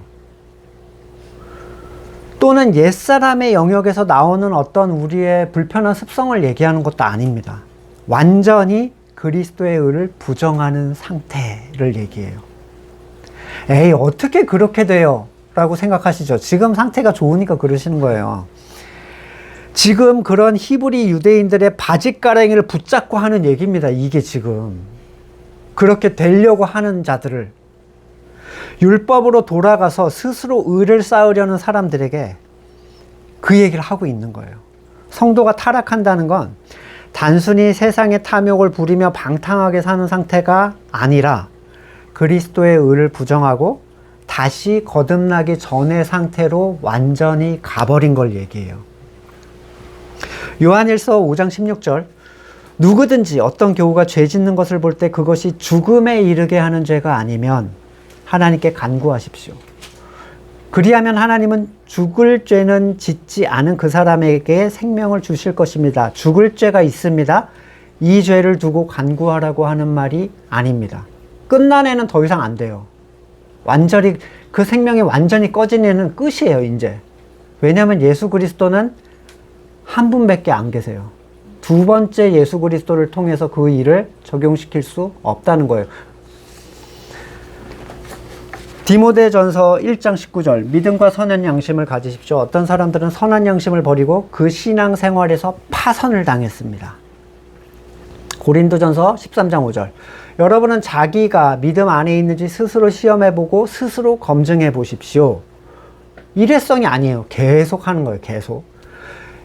또는 옛사람의 영역에서 나오는 어떤 우리의 불편한 습성을 얘기하는 것도 아닙니다. 완전히 그리스도의 의를 부정하는 상태를 얘기해요. 에이, 어떻게 그렇게 돼요? 라고 생각하시죠. 지금 상태가 좋으니까 그러시는 거예요. 지금 그런 히브리 유대인들의 바짓가랑이를 붙잡고 하는 얘기입니다. 이게 지금. 그렇게 되려고 하는 자들을. 율법으로 돌아가서 스스로 의를 쌓으려는 사람들에게 그 얘기를 하고 있는 거예요. 성도가 타락한다는 건 단순히 세상의 탐욕을 부리며 방탕하게 사는 상태가 아니라 그리스도의 의를 부정하고 다시 거듭나기 전의 상태로 완전히 가버린 걸 얘기해요. 요한일서 5장 16절, 누구든지 어떤 교우가 죄 짓는 것을 볼 때 그것이 죽음에 이르게 하는 죄가 아니면 하나님께 간구하십시오. 그리하면 하나님은 죽을 죄는 짓지 않은 그 사람에게 생명을 주실 것입니다. 죽을 죄가 있습니다. 이 죄를 두고 간구하라고 하는 말이 아닙니다. 끝난 애는 더 이상 안 돼요. 완전히 그 생명이 완전히 꺼진 애는 끝이에요, 이제. 왜냐하면 예수 그리스도는 한 분밖에 안 계세요. 두 번째 예수 그리스도를 통해서 그 일을 적용시킬 수 없다는 거예요. 디모데전서 1장 19절, 믿음과 선한 양심을 가지십시오. 어떤 사람들은 선한 양심을 버리고 그 신앙생활에서 파선을 당했습니다. 고린도전서 13장 5절, 여러분은 자기가 믿음 안에 있는지 스스로 시험해보고 스스로 검증해 보십시오. 일회성이 아니에요. 계속 하는 거예요. 계속.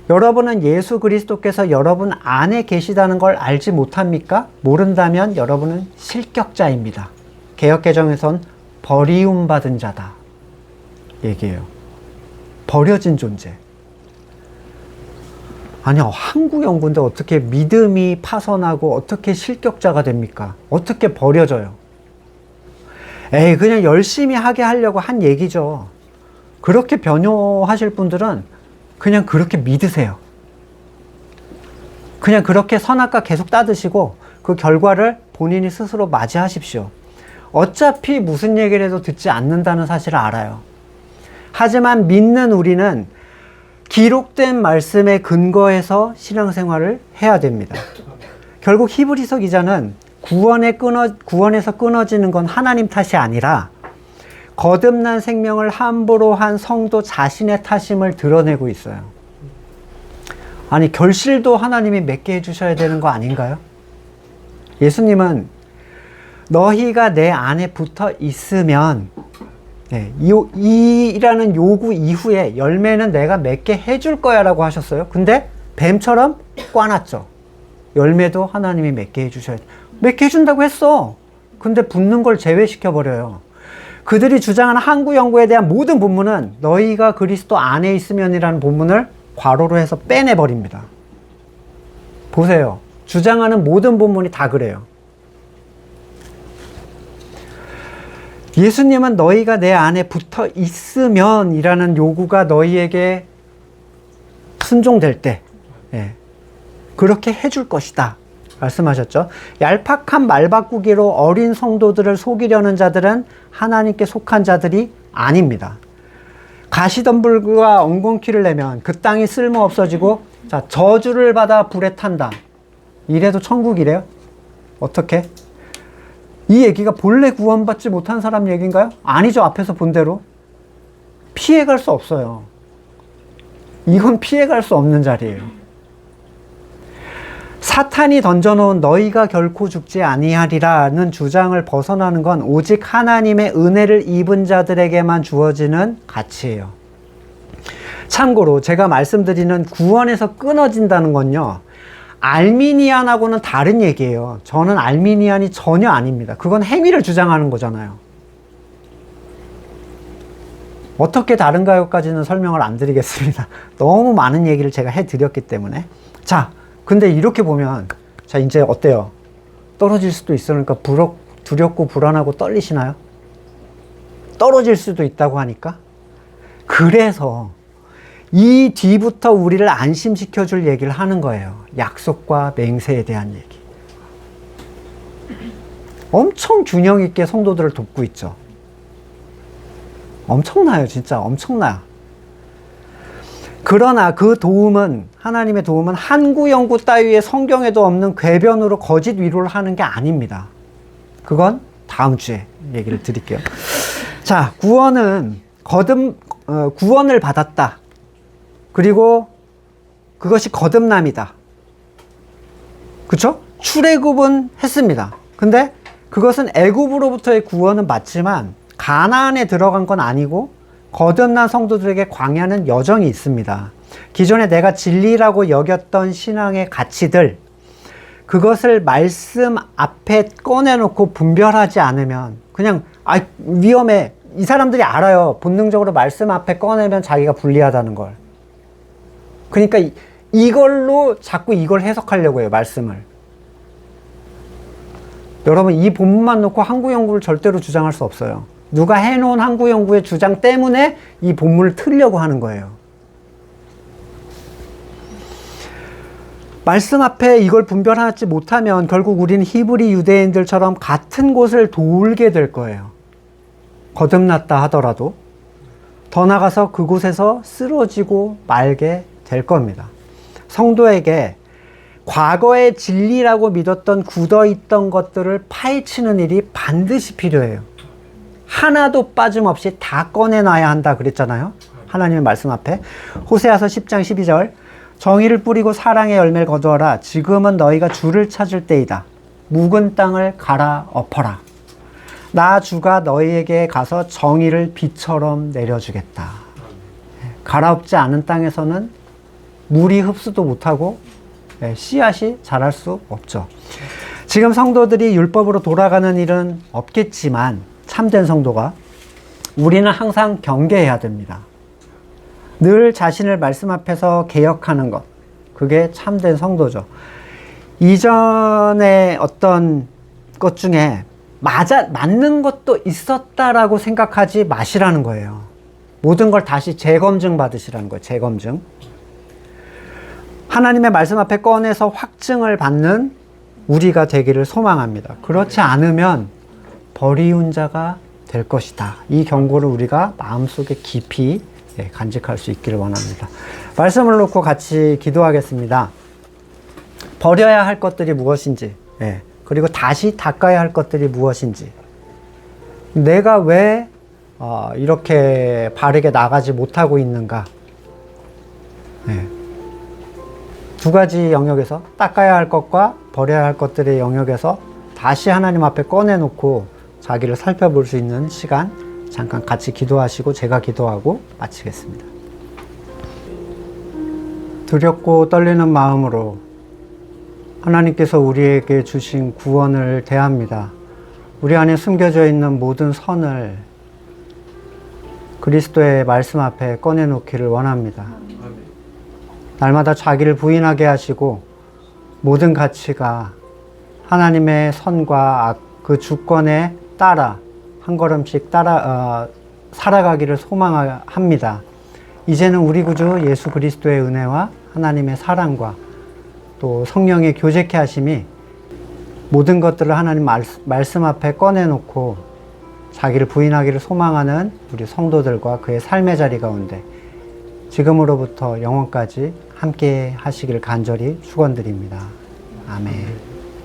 여러분은 예수 그리스도께서 여러분 안에 계시다는 걸 알지 못합니까? 모른다면 여러분은 실격자입니다. 개역개정에선 버리움받은 자다 얘기해요. 버려진 존재. 아니요, 한국 연구인데 어떻게 믿음이 파선하고 어떻게 실격자가 됩니까? 어떻게 버려져요? 에이, 그냥 열심히 하게 하려고 한 얘기죠. 그렇게 변호하실 분들은 그냥 그렇게 믿으세요. 그냥 그렇게 선악과 계속 따드시고 그 결과를 본인이 스스로 맞이하십시오. 어차피 무슨 얘기를 해도 듣지 않는다는 사실을 알아요. 하지만 믿는 우리는 기록된 말씀에 근거해서 신앙생활을 해야 됩니다. 결국 히브리서 기자는 구원에서 끊어지는 건 하나님 탓이 아니라 거듭난 생명을 함부로 한 성도 자신의 탓임을 드러내고 있어요. 아니, 결실도 하나님이 맺게 해주셔야 되는 거 아닌가요? 예수님은 너희가 내 안에 붙어 있으면, 이라는 요구 이후에 열매는 내가 맺게 해줄 거야 라고 하셨어요. 근데 뱀처럼 꽈놨죠. 열매도 하나님이 맺게 해주셔야 돼. 맺게 해준다고 했어. 근데 붙는 걸 제외시켜버려요. 그들이 주장하는 한구 연구에 대한 모든 본문은 너희가 그리스도 안에 있으면이라는 본문을 괄호로 해서 빼내버립니다. 보세요. 주장하는 모든 본문이 다 그래요. 예수님은 너희가 내 안에 붙어 있으면 이라는 요구가 너희에게 순종될 때 그렇게 해줄 것이다 말씀하셨죠. 얄팍한 말바꾸기로 어린 성도들을 속이려는 자들은 하나님께 속한 자들이 아닙니다. 가시덤불과 엉겅퀴를 내면 그 땅이 쓸모 없어지고, 자, 저주를 받아 불에 탄다. 이래도 천국이래요? 어떻게? 이 얘기가 본래 구원받지 못한 사람 얘기인가요? 아니죠. 앞에서 본 대로. 피해갈 수 없어요. 이건 피해갈 수 없는 자리예요. 사탄이 던져놓은 너희가 결코 죽지 아니하리라는 주장을 벗어나는 건 오직 하나님의 은혜를 입은 자들에게만 주어지는 가치예요. 참고로 제가 말씀드리는 구원에서 끊어진다는 건요, 알미니안하고는 다른 얘기예요. 저는 알미니안이 전혀 아닙니다. 그건 행위를 주장하는 거잖아요. 어떻게 다른가요까지는 설명을 안 드리겠습니다. 너무 많은 얘기를 제가 해드렸기 때문에. 자, 근데 이렇게 보면, 자, 이제 어때요? 떨어질 수도 있으니까 두렵고 불안하고 떨리시나요? 떨어질 수도 있다고 하니까. 그래서 이 뒤부터 우리를 안심시켜 줄 얘기를 하는 거예요. 약속과 맹세에 대한 얘기. 엄청 균형 있게 성도들을 돕고 있죠. 엄청나요, 진짜 엄청나요. 그러나 그 도움은, 하나님의 도움은 한구 연구 따위의 성경에도 없는 궤변으로 거짓 위로를 하는 게 아닙니다. 그건 다음 주에 얘기를 드릴게요. 자, 구원은 구원을 받았다. 그리고 그것이 거듭남이다. 그쵸? 출애굽은 했습니다. 근데 그것은 애굽으로부터의 구원은 맞지만 가나안에 들어간 건 아니고 거듭난 성도들에게 광야는 여정이 있습니다. 기존에 내가 진리라고 여겼던 신앙의 가치들, 그것을 말씀 앞에 꺼내놓고 분별하지 않으면 그냥 위험해. 이 사람들이 알아요. 본능적으로 말씀 앞에 꺼내면 자기가 불리하다는 걸. 그러니까 이걸로 자꾸 이걸 해석하려고 해요, 말씀을. 여러분, 이 본문만 놓고 한구 연구를 절대로 주장할 수 없어요. 누가 해놓은 한구 연구의 주장 때문에 이 본문을 틀려고 하는 거예요. 말씀 앞에 이걸 분별하지 못하면 결국 우리는 히브리 유대인들처럼 같은 곳을 돌게 될 거예요. 거듭났다 하더라도 더 나아가서 그곳에서 쓰러지고 말게 될 겁니다. 성도에게 과거의 진리라고 믿었던 굳어있던 것들을 파헤치는 일이 반드시 필요해요. 하나도 빠짐없이 다 꺼내놔야 한다 그랬잖아요. 하나님의 말씀 앞에. 호세아서 10장 12절, 정의를 뿌리고 사랑의 열매를 거두어라. 지금은 너희가 주를 찾을 때이다. 묵은 땅을 갈아엎어라. 나 주가 너희에게 가서 정의를 비처럼 내려주겠다. 갈아엎지 않은 땅에서는 물이 흡수도 못하고 씨앗이 자랄 수 없죠. 지금 성도들이 율법으로 돌아가는 일은 없겠지만 참된 성도가, 우리는 항상 경계해야 됩니다. 늘 자신을 말씀 앞에서 개혁하는 것, 그게 참된 성도죠. 이전에 어떤 것 중에 맞는 것도 있었다라고 생각하지 마시라는 거예요. 모든 걸 다시 재검증 받으시라는 거예요. 재검증. 하나님의 말씀 앞에 꺼내서 확증을 받는 우리가 되기를 소망합니다. 그렇지 않으면 버리운 자가 될 것이다. 이 경고를 우리가 마음속에 깊이 간직할 수 있기를 원합니다. 말씀을 놓고 같이 기도하겠습니다. 버려야 할 것들이 무엇인지, 그리고 다시 닦아야 할 것들이 무엇인지, 내가 왜 이렇게 바르게 나가지 못하고 있는가. 두 가지 영역에서 닦아야 할 것과 버려야 할 것들의 영역에서 다시 하나님 앞에 꺼내놓고 자기를 살펴볼 수 있는 시간 잠깐 같이 기도하시고 제가 기도하고 마치겠습니다. 두렵고 떨리는 마음으로 하나님께서 우리에게 주신 구원을 대합니다. 우리 안에 숨겨져 있는 모든 선을 그리스도의 말씀 앞에 꺼내놓기를 원합니다. 날마다 자기를 부인하게 하시고 모든 가치가 하나님의 선과 그 주권에 따라 한 걸음씩 따라 살아가기를 소망합니다. 이제는 우리 구주 예수 그리스도의 은혜와 하나님의 사랑과 또 성령의 교제케 하심이 모든 것들을 하나님 말씀 앞에 꺼내놓고 자기를 부인하기를 소망하는 우리 성도들과 그의 삶의 자리 가운데 지금으로부터 영원까지 함께 하시길 간절히 축원드립니다. 아멘.